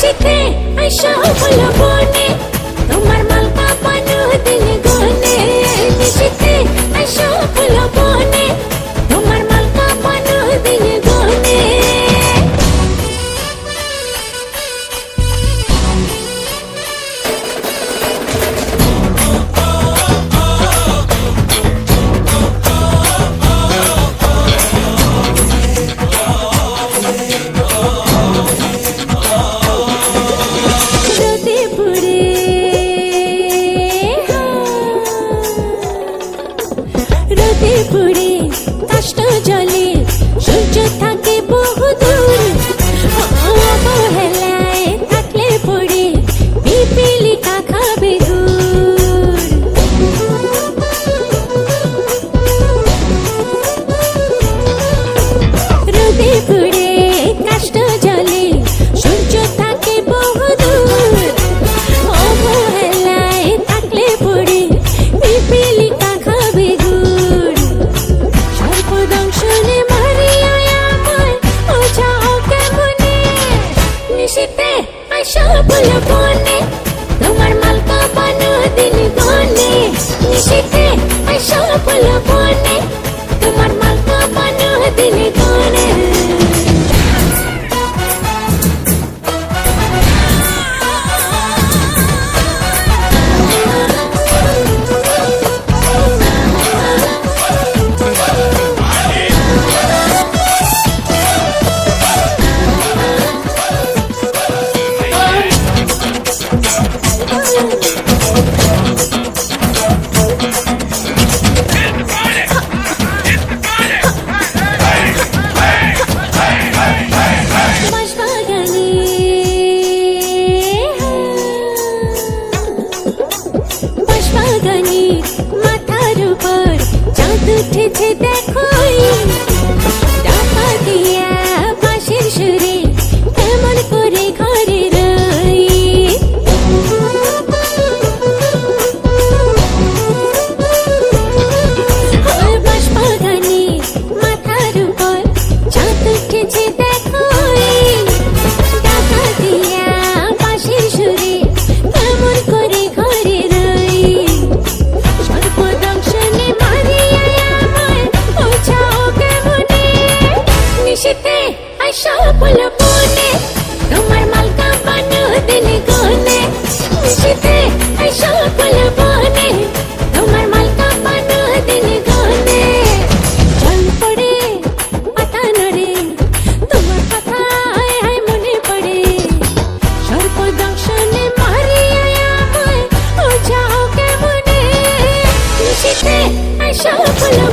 নিশিতে আইসা বলো বনে তোমার মালকা পানো দিন গনে নিশিতে আইসা বলো বনে তোমার মালকা পানো দিন গনে রোদে পুড়ে কষ্ট জলে সূর্য থাকে বহু দূর অবহেলায় থাকলে পড়ে পিপিলিকা খাবে গুড় রোদে পুড়ে কষ্ট জলে সূর্য থাকে বহু দূর অবহেলায় থাকলে পড়ে পিপিলিকা খাবে গুড় সর্বদংশনে মারিয়া আমায় বোঝাও কেমনে নিশিতে আইসা বলো বনে তোমার মালকা পানো দিন গনে নিশিতে আইসা বলো বনে তোমার মালকা পানো দিন গনে মাথার উপর চাঁদ উঠেছে দেখো ডাকা দিয়া বাঁশির সুরে কেমন করে ঘরে রই বাঁশবাগানে মাথার উপর চাঁদ উঠেছে দেখো ডাকা দিয়া বাঁশির সুরে কেমন করে ঘরে রই সর্বদংশনে মারিয়া আমায় বোঝাও কেমনে নিশিতে আইসা বলো বনে তোমার মালকা পানো দিন গনে নিশিতে আইসা বলো বনে তোমার মালকা পানো দিন গনে জল পড়ে পাতা নড়ে তোমার কথা হায় হায় মনে পড়ে সর্বদংশনে মারিয়া আমায় বোঝাও কেমনে নিশিতে আইসা বলো